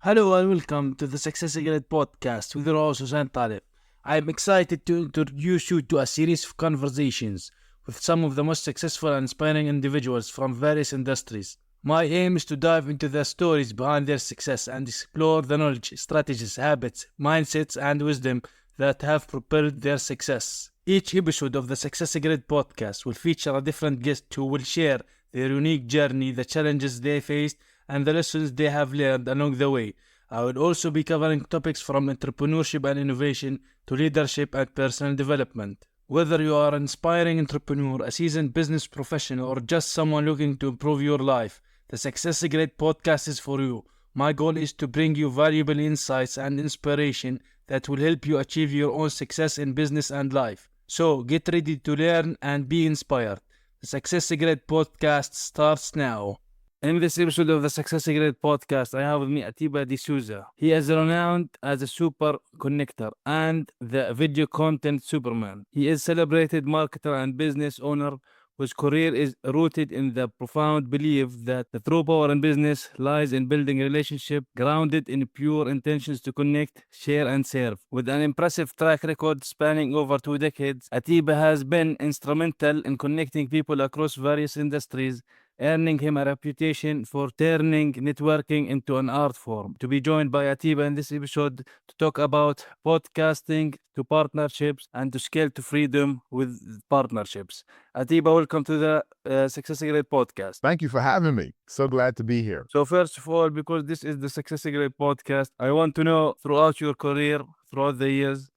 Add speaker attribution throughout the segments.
Speaker 1: Hello and welcome to the Success Secret podcast with your host Hussein Talib. I am excited to introduce you to a series of conversations with some of the most successful and inspiring individuals from various industries. My aim is to dive into the stories behind their success and explore the knowledge, strategies, habits, mindsets, and wisdom that have propelled their success. Each episode of the Success Secret podcast will feature a different guest who will share their unique journey, the challenges they faced, and the lessons they have learned along the way. I will also be covering topics from entrepreneurship and innovation to leadership and personal development. Whether you are an inspiring entrepreneur, a seasoned business professional, or just someone looking to improve your life, the Success Secret podcast is for you. My goal is to bring you valuable insights and inspiration that will help you achieve your own success in business and life. So get ready to learn and be inspired. The Success Secret podcast starts now. In this episode of the Success Secret podcast, I have with me Atiba de Souza. He is renowned as a super connector and the video content superman. He is celebrated marketer and business owner whose career is rooted in the profound belief that the true power in business lies in building a relationship grounded in pure intentions to connect, share, and serve. With an impressive track record spanning over 2 decades, Atiba has been instrumental in connecting people across various industries, earning him a reputation for turning networking into an art form. To be joined by Atiba in this episode to talk about podcasting to partnerships and to scale to freedom with partnerships. Atiba, welcome to the Success Secret podcast.
Speaker 2: Thank you for having me. So glad to be here.
Speaker 1: So first of all, because this is the Success Secret podcast, I want to know throughout your career, throughout the years,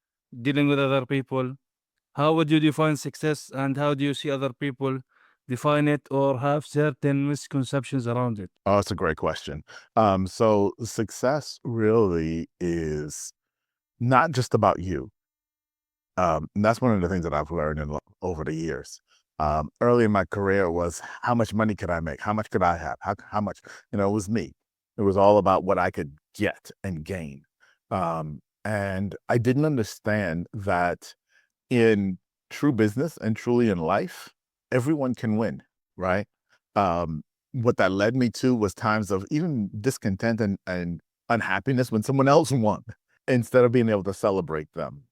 Speaker 1: dealing with other people, how would you define success and how do you see other people define it or have certain misconceptions around it?
Speaker 2: Oh, it's a great question. So success really is not just about you. And that's one of the things that I've learned over the years. Early in my career was how much money could I make? How much could I have? How much, it was me. It was all about what I could get and gain. And I didn't understand that in true business and truly in life, everyone can win, right? What that led me to was times of even discontent and unhappiness when someone else won, instead of being able to celebrate them.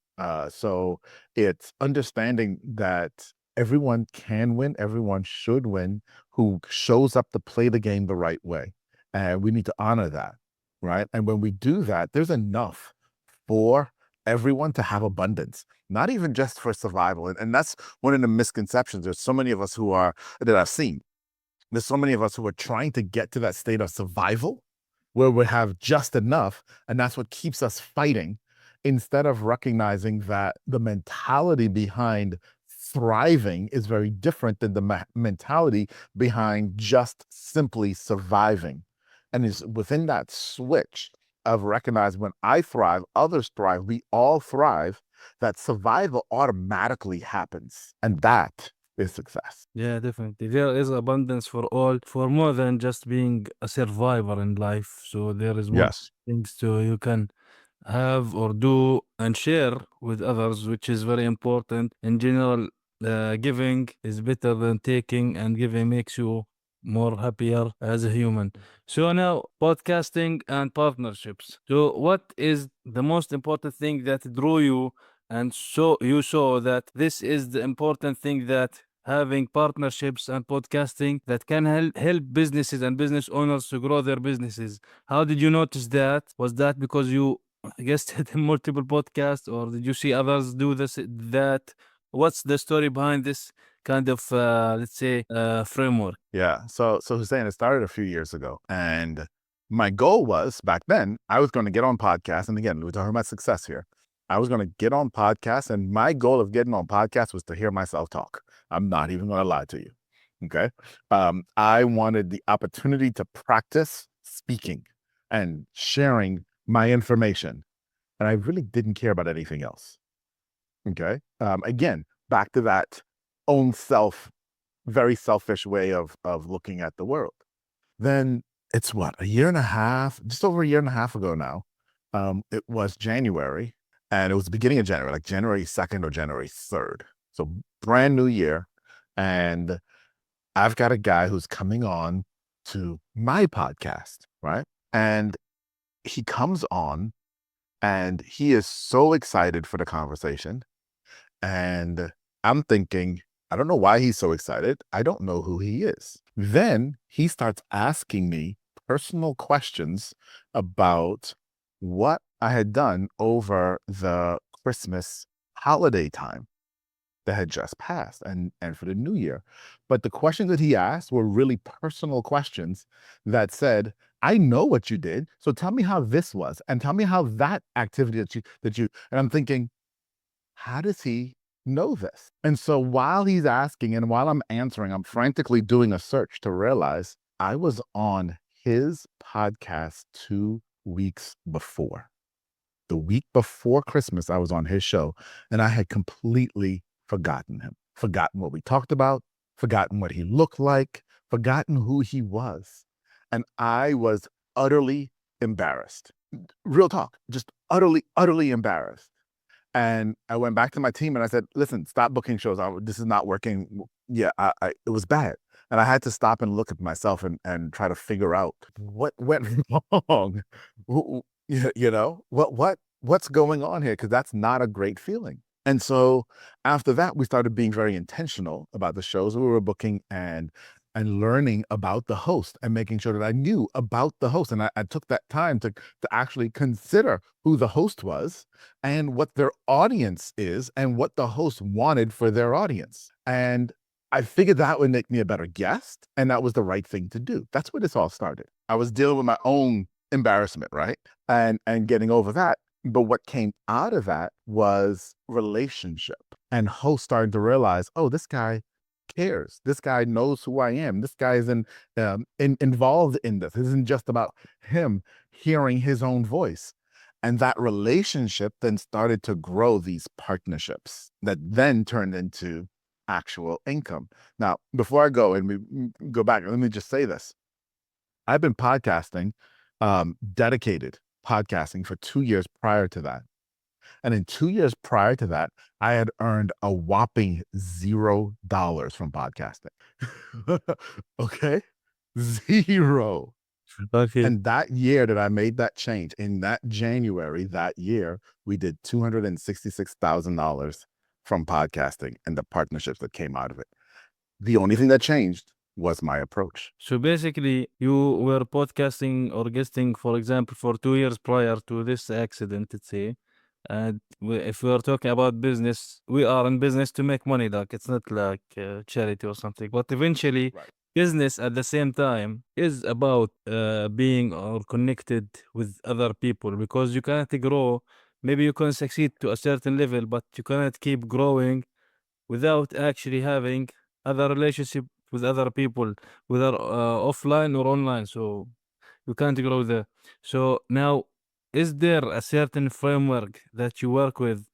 Speaker 2: So it's understanding that everyone can win, everyone should win, who shows up to play the game the right way. And we need to honor that, right? And when we do that, there's enough for everyone to have abundance, not even just for survival. And that's one of the misconceptions. There's so many of us that I've seen. There's so many of us who are trying to get to that state of survival where we have just enough. And that's what keeps us fighting, instead of recognizing that the mentality behind thriving is very different than the mentality behind just simply surviving. And it's within that switch of recognizing when I thrive, others thrive, we all thrive, that survival automatically happens. And that is success.
Speaker 1: Yeah, definitely. There is abundance for all, for more than just being a survivor in life. So there is more
Speaker 2: Yes.
Speaker 1: things you can have or do and share with others, which is very important. In general, giving is better than taking, and giving makes you more happier as a human. So now, podcasting and partnerships. So what is the most important thing that drew you, and so you saw that this is the important thing, that having partnerships and podcasting that can help businesses and business owners to grow their businesses? How did you notice that? Was that because you guested in multiple podcasts, or did you see others do that? What's the story behind this kind of, let's say, framework?
Speaker 2: Yeah. So Hussein, it started a few years ago. And my goal was, back then, I was going to get on podcasts. And again, we're talking about success here. I was going to get on podcasts. And my goal of getting on podcasts was to hear myself talk. I'm not even going to lie to you. Okay. I wanted the opportunity to practice speaking and sharing my information. And I really didn't care about anything else. Okay. Again, back to that own self, very selfish way of looking at the world. Then it's what, a year and a half, just over a year and a half ago now. It was January, and it was the beginning of January, like January 2nd or January 3rd. So brand new year. And I've got a guy who's coming on to my podcast, right? And he comes on and he is so excited for the conversation. And I'm thinking, I don't know why he's so excited. I don't know who he is. Then he starts asking me personal questions about what I had done over the Christmas holiday time that had just passed and for the new year. But the questions that he asked were really personal questions that said, I know what you did. So tell me how this was and tell me how that activity that you and I'm thinking, how does he know this? And so while he's asking and while I'm answering, I'm frantically doing a search to realize I was on his podcast 2 weeks before. The week before Christmas, I was on his show and I had completely forgotten him, forgotten what we talked about, forgotten what he looked like, forgotten who he was. And I was utterly embarrassed. Real talk, just utterly embarrassed. And I went back to my team and I said, listen, stop booking shows. This is not working. Yeah, it was bad. And I had to stop and look at myself and try to figure out what went wrong. What's going on here? Because that's not a great feeling. And so after that, we started being very intentional about the shows we were booking and learning about the host and making sure that I knew about the host. And I took that time to actually consider who the host was and what their audience is and what the host wanted for their audience. And I figured that would make me a better guest. And that was the right thing to do. That's where this all started. I was dealing with my own embarrassment, right? And getting over that. But what came out of that was relationship and hosts starting to realize, oh, this guy cares. This guy knows who I am. This guy is involved in this. This isn't just about him hearing his own voice. And that relationship then started to grow these partnerships that then turned into actual income. Now, before I go and we go back, let me just say this. I've been podcasting, dedicated podcasting for 2 years prior to that. And in 2 years prior to that, I had earned a whopping $0 from podcasting. Okay? 0.
Speaker 1: Okay.
Speaker 2: And that year that I made that change, in that January that year, we did $266,000 from podcasting and the partnerships that came out of it. The only thing that changed was my approach.
Speaker 1: So basically, you were podcasting or guesting, for example, for 2 years prior to this accident, let's say. And if we are talking about business, we are in business to make money. Like it's not like charity or something. But eventually,
Speaker 2: Right.
Speaker 1: business at the same time is about being or connected with other people, because you cannot grow. Maybe you can succeed to a certain level, but you cannot keep growing without actually having other relationship with other people, whether offline or online. So you can't grow there. So now, is there a certain framework that you work with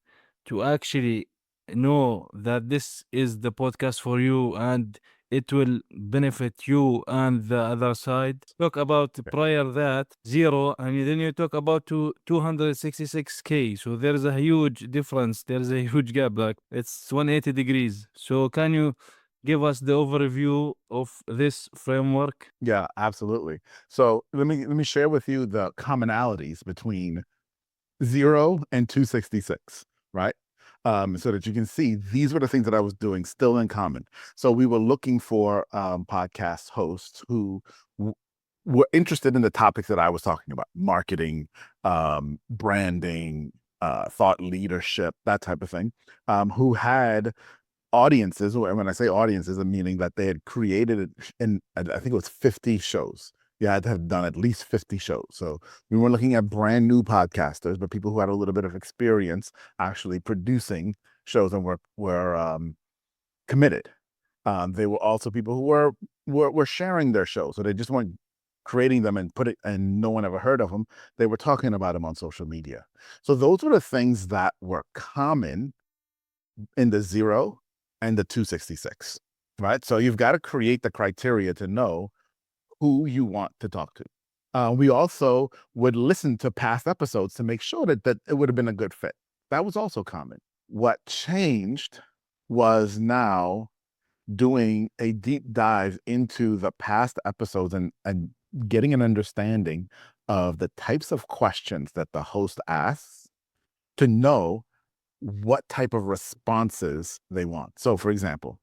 Speaker 1: to actually know that this is the podcast for you and it will benefit you and the other side? Talk about prior that 0, and then you talk about 266K. So there's a huge difference. There's a huge gap. Like it's 180 degrees. So can you give us the overview of this framework?
Speaker 2: Yeah, absolutely. So let me share with you the commonalities between 0 and 266, right? So that you can see these were the things that I was doing still in common. So we were looking for podcast hosts who were interested in the topics that I was talking about: marketing, branding, thought leadership, that type of thing, who had audiences. When I say audiences, I'm meaning that they had created in, I think it was 50 shows. You had to have done at least 50 shows. So we were looking at brand new podcasters, but people who had a little bit of experience actually producing shows and were committed. They were also people who were sharing their shows, so they just weren't creating them and put it and no one ever heard of them. They were talking about them on social media. So those were the things that were common in the 0 and the 266, right? So you've got to create the criteria to know who you want to talk to. We also would listen to past episodes to make sure that it would have been a good fit. That was also common. What changed was now doing a deep dive into the past episodes and getting an understanding of the types of questions that the host asks to know what type of responses they want. So, for example,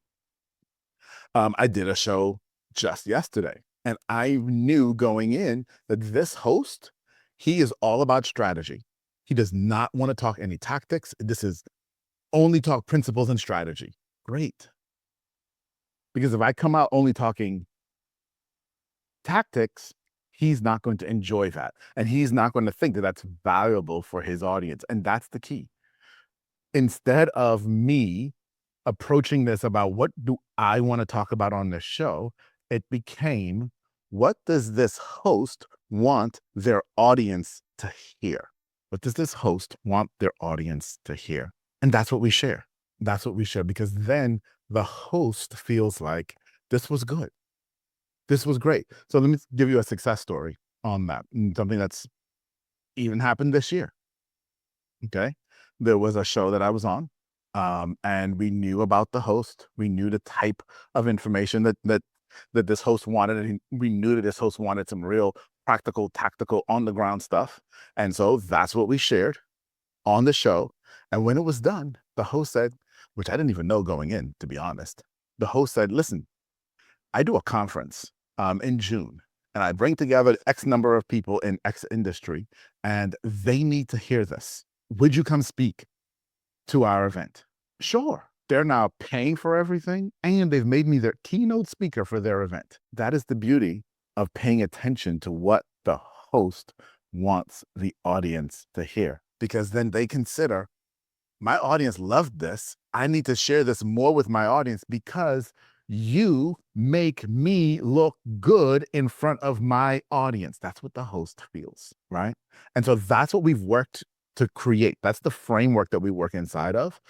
Speaker 2: I did a show just yesterday, and I knew going in that this host, he is all about strategy. He does not want to talk any tactics. This is only talk principles and strategy. Great. Because if I come out only talking tactics, he's not going to enjoy that. And he's not going to think that that's valuable for his audience. And that's the key. Instead of me approaching this about what do I want to talk about on this show, it became, what does this host want their audience to hear? What does this host want their audience to hear? And that's what we share. That's what we share, because then the host feels like this was good. This was great. So let me give you a success story on that. Something that's even happened this year. Okay. There was a show that I was on, and we knew about the host. We knew the type of information that this host wanted. And we knew that this host wanted some real practical, tactical, on the ground stuff. And so that's what we shared on the show. And when it was done, the host said, which I didn't even know going in, to be honest, the host said, listen, I do a conference in June, and I bring together X number of people in X industry, and they need to hear this. Would you come speak to our event? Sure. They're now paying for everything, and they've made me their keynote speaker for their event. That is the beauty of paying attention to what the host wants the audience to hear, because then they consider, my audience loved this. I need to share this more with my audience because you make me look good in front of my audience. That's what the host feels, right? And so that's what we've worked to create. That's the framework that we work inside of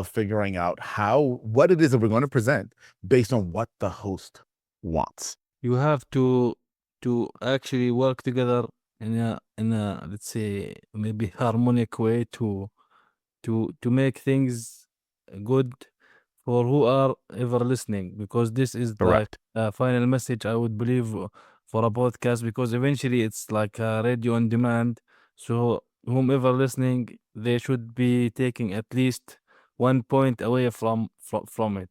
Speaker 2: figuring out what it is that we're going to present based on what the host wants.
Speaker 1: You have to actually work together in a let's say maybe harmonic way to make things good for who are ever listening, because this is like
Speaker 2: Correct.
Speaker 1: a final message, I would believe, for a podcast, because eventually it's like a radio on demand. So whomever listening, they should be taking at least 1 point away from it.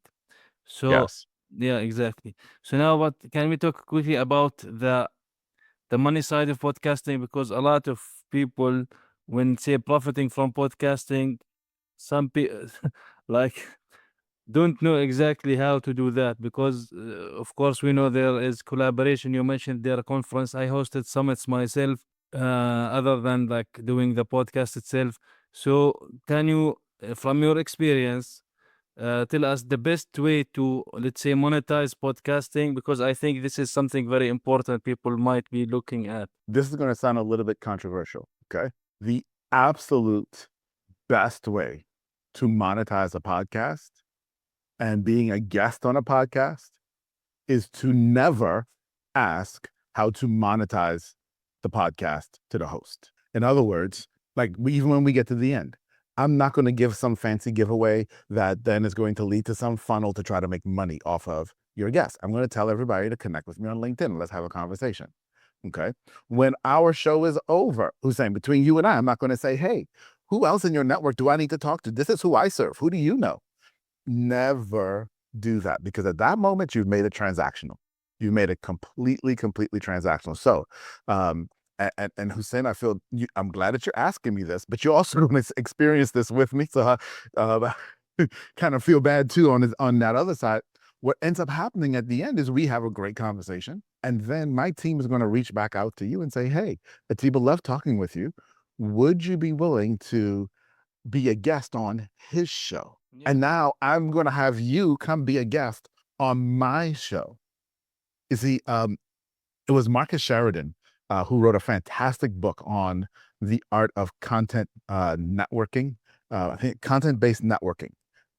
Speaker 1: So
Speaker 2: Yes.
Speaker 1: yeah, exactly. So now, what can we talk quickly about the money side of podcasting? Because a lot of people, when say profiting from podcasting, some people like don't know exactly how to do that, because of course we know there is collaboration. You mentioned there a conference. I hosted summits myself, other than like doing the podcast itself. So can you, from your experience, tell us the best way to, let's say, monetize podcasting? Because I think this is something very important people might be looking at.
Speaker 2: This is going to sound a little bit controversial, okay? The absolute best way to monetize a podcast and being a guest on a podcast is to never ask how to monetize the podcast to the host. In other words, like even when we get to the end, I'm not going to give some fancy giveaway that then is going to lead to some funnel to try to make money off of your guest. I'm going to tell everybody to connect with me on LinkedIn. Let's have a conversation. Okay. When our show is over, Hussein, between you and I'm not going to say, hey, who else in your network do I need to talk to? This is who I serve. Who do you know? Never do that, because at that moment you've made it transactional. You made it completely transactional. So, and Hussein, I'm glad that you're asking me this, but you're also going to experience this with me. So, kind of feel bad too on that other side. What ends up happening at the end is we have a great conversation, and then my team is going to reach back out to you and say, hey, Atiba loved talking with you. Would you be willing to be a guest on his show?
Speaker 1: Yeah.
Speaker 2: And now I'm going to have you come be a guest on my show. You see, it was Marcus Sheridan who wrote a fantastic book on the art of content networking. I think content-based networking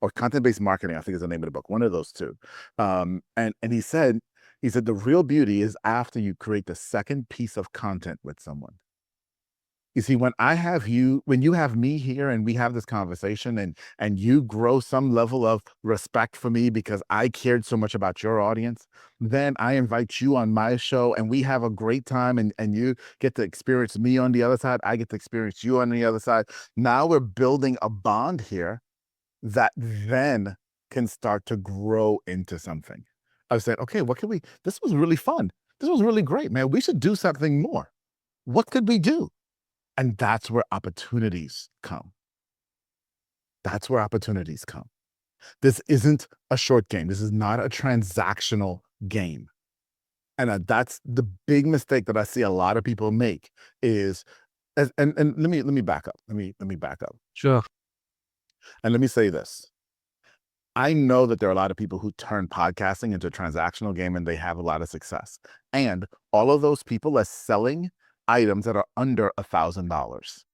Speaker 2: or content-based marketing, I think is the name of the book, one of those two. And he said the real beauty is after you create the second piece of content with someone. You see, when you have me here and we have this conversation and you grow some level of respect for me because I cared so much about your audience, then I invite you on my show and we have a great time and you get to experience me on the other side. I get to experience you on the other side. Now we're building a bond here that then can start to grow into something. I was saying, okay, this was really fun. This was really great, man. We should do something more. What could we do? And that's where opportunities come. That's where opportunities come. This isn't a short game. This is not a transactional game. And that's the big mistake that I see a lot of people make is, and let me back up. Let me back up.
Speaker 1: Sure.
Speaker 2: And let me say this. I know that there are a lot of people who turn podcasting into a transactional game and they have a lot of success. And all of those people are selling items that are under $1,000.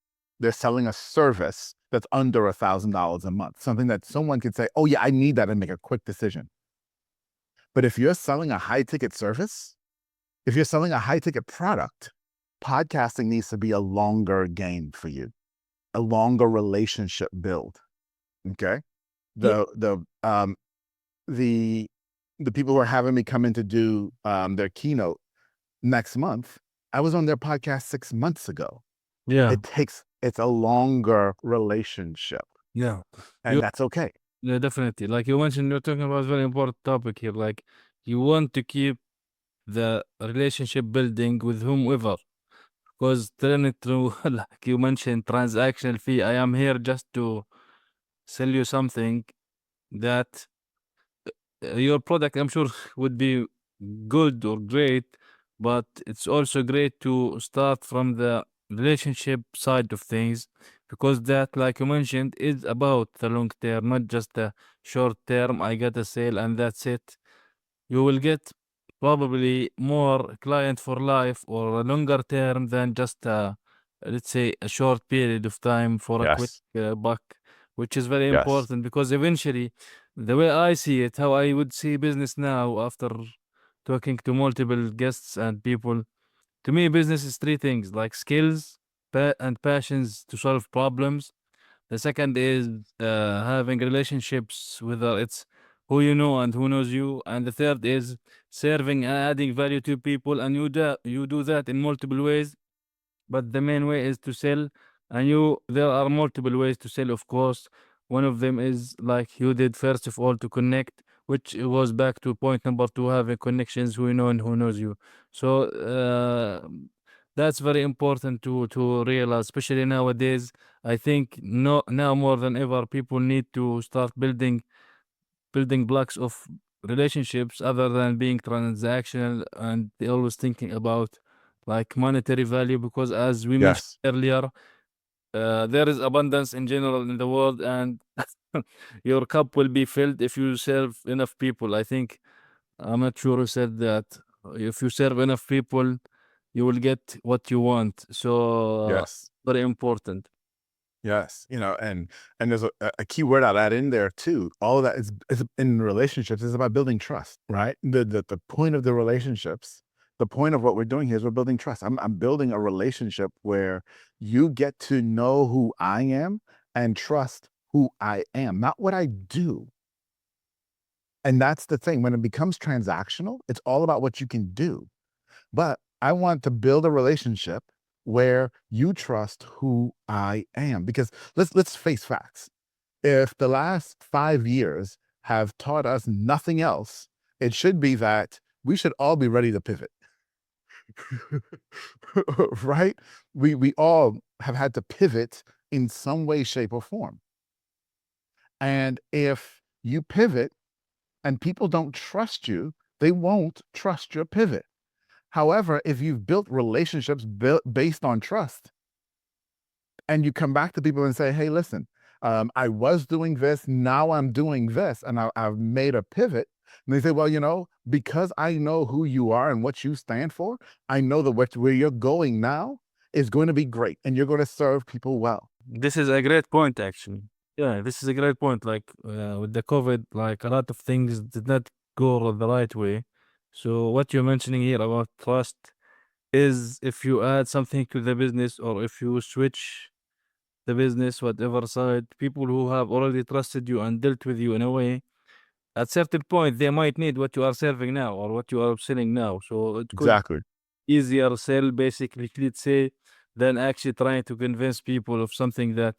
Speaker 2: They're selling a service that's under $1,000 a month, something that someone could say, oh yeah, I need that and make a quick decision. But if you're selling a high ticket service, if you're selling a high ticket product, podcasting needs to be a longer game for you, a longer relationship build. Okay. The people who are having me come in to do their keynote next month, I was on their podcast 6 months ago.
Speaker 1: Yeah.
Speaker 2: It's a longer relationship,
Speaker 1: Yeah.
Speaker 2: and that's okay.
Speaker 1: Yeah, definitely. Like you mentioned, you're talking about a very important topic here. Like you want to keep the relationship building with whomever, because turn it to like you mentioned, transactional fee. I am here just to sell you something that your product, I'm sure, would be good or great, but it's also great to start from the relationship side of things, because that, like you mentioned, is about the long term, not just the short term. I get a sale and that's it. You will get probably more client for life or a longer term than just let's say a short period of time for a quick
Speaker 2: Yes.
Speaker 1: buck, which is very
Speaker 2: Yes.
Speaker 1: important, because eventually the way I see it, how I would see business now after talking to multiple guests and people, to me business is three things, like skills and passions to solve problems. The second is having relationships, whether it's who you know and who knows you. And the third is serving and adding value to people. And you do that in multiple ways. But the main way is to sell. And there are multiple ways to sell, of course. One of them is like you did first of all, to connect, which was back to point number two, having connections, who you know and who knows you. So that's very important to realize, especially nowadays. I think now more than ever, people need to start building blocks of relationships other than being transactional, and they always thinking about like monetary value, because as we mentioned
Speaker 2: Yes.
Speaker 1: earlier, there is abundance in general in the world, and your cup will be filled if you serve enough people. I think, I'm not sure who said that. If you serve enough people, you will get what you want. So
Speaker 2: Yes.
Speaker 1: very important.
Speaker 2: Yes. And there's a key word I'll add in there too. All of that is in relationships is about building trust, right? The point of the relationships, the point of what we're doing here is we're building trust. I'm building a relationship where you get to know who I am and trust who I am, not what I do. And that's the thing. When it becomes transactional, it's all about what you can do. But I want to build a relationship where you trust who I am. Because let's face facts. If the last 5 years have taught us nothing else, it should be that we should all be ready to pivot. Right? We all have had to pivot in some way, shape, or form. And if you pivot and people don't trust you, they won't trust your pivot. However, if you've built relationships based on trust, and you come back to people and say, hey, listen, I was doing this, now I'm doing this, and I've made a pivot. And they say, well, because I know who you are and what you stand for, I know that where you're going now is going to be great and you're going to serve people well.
Speaker 1: This is a great point, actually. Yeah, this is a great point. Like with the COVID, like a lot of things did not go the right way. So what you're mentioning here about trust is if you add something to the business or if you switch the business, whatever side, people who have already trusted you and dealt with you in a way, at certain point they might need what you are serving now or what you are selling now. So it could
Speaker 2: Exactly.
Speaker 1: easier sell basically, let's say, than actually trying to convince people of something that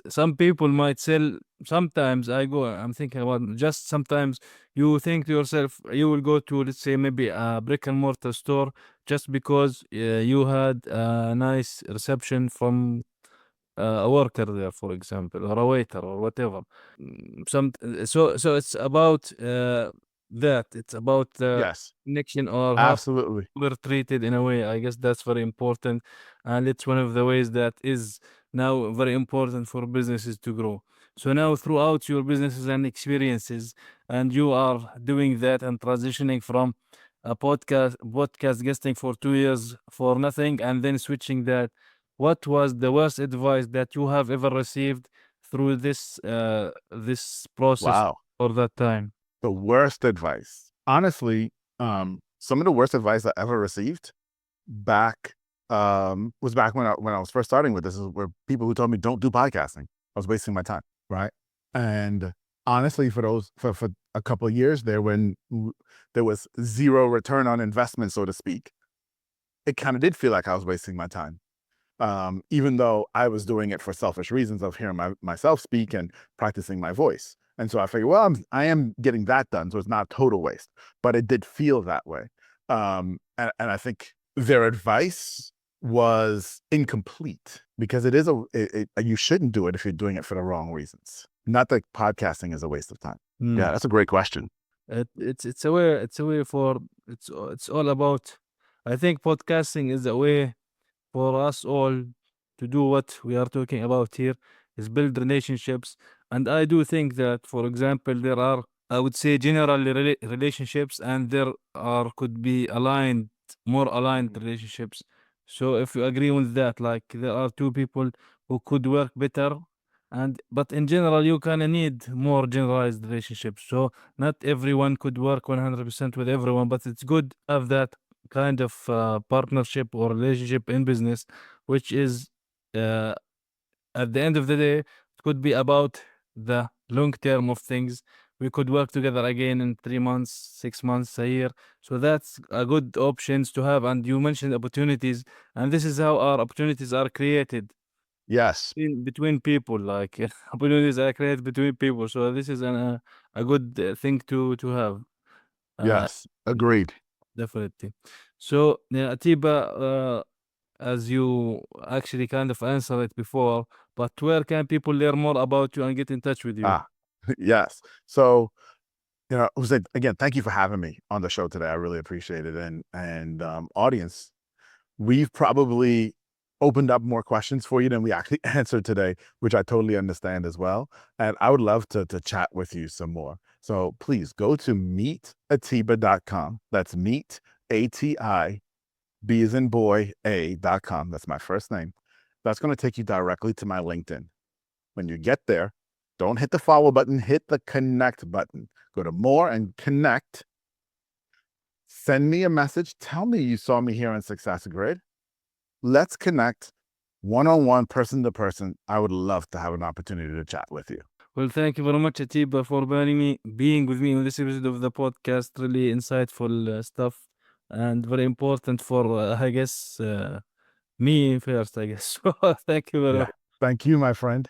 Speaker 1: some people might sell. Sometimes I'm thinking about just sometimes you think to yourself, you will go to, let's say, maybe a brick and mortar store just because you had a nice reception from a worker there, for example, or a waiter or whatever. So it's about that. It's about the
Speaker 2: Yes,
Speaker 1: connection or how
Speaker 2: absolutely.
Speaker 1: we're treated in a way. I guess that's very important, and it's one of the ways that is now very important for businesses to grow. So now throughout your businesses and experiences, and you are doing that and transitioning from a podcast guesting for 2 years for nothing, and then switching that. What was the worst advice that you have ever received through this process
Speaker 2: Wow.
Speaker 1: for that time?
Speaker 2: The worst advice. Honestly, some of the worst advice I ever received back was back when I was first starting with this, is where people who told me don't do podcasting. I was wasting my time, right? And honestly, for a couple of years there, when there was zero return on investment, so to speak, it kind of did feel like I was wasting my time. Even though I was doing it for selfish reasons of hearing myself speak and practicing my voice. And so I figured, well, I am getting that done, so it's not a total waste. But it did feel that way. And I think their advice was incomplete, because it is you shouldn't do it if you're doing it for the wrong reasons. Not that podcasting is a waste of time. Yeah, that's a great question.
Speaker 1: It's all about. I think podcasting is a way for us all to do what we are talking about here, is build relationships. And I do think that, for example, there are, I would say, general relationships, and there are could be more aligned
Speaker 2: Mhm.
Speaker 1: relationships. So if you agree with that, like there are two people who could work better, and but in general you kind of need more generalized relationships. So not everyone could work 100% with everyone, but it's good to have that kind of partnership or relationship in business, which is uh, at the end of the day, it could be about the long term of things. We could work together again in 3 months, 6 months, a year. So that's a good options to have. And you mentioned opportunities, and this is how our opportunities are created
Speaker 2: Yes,
Speaker 1: between people. Like opportunities are created between people. So this is a good thing to have. Uh,
Speaker 2: yes, agreed.
Speaker 1: Definitely. So, yeah, Atiba, as you actually kind of answered it before, but where can people learn more about you and get in touch with you?
Speaker 2: Ah, yes. So, Jose, again, thank you for having me on the show today. I really appreciate it. And audience, we've probably opened up more questions for you than we actually answered today, which I totally understand as well. And I would love to chat with you some more. So please go to meetatiba.com. That's meet, ATI, B as in boy, A.com. That's my first name. That's going to take you directly to my LinkedIn. When you get there, don't hit the follow button, hit the connect button. Go to more and connect. Send me a message. Tell me you saw me here on Success Grid. Let's connect one-on-one, person to person. I would love to have an opportunity to chat with you.
Speaker 1: Well, thank you very much, Atiba, for being with me on this episode of the podcast. Really insightful stuff and very important for, I guess, me first, I guess. So thank you very
Speaker 2: Yeah.
Speaker 1: much.
Speaker 2: Thank you, my friend.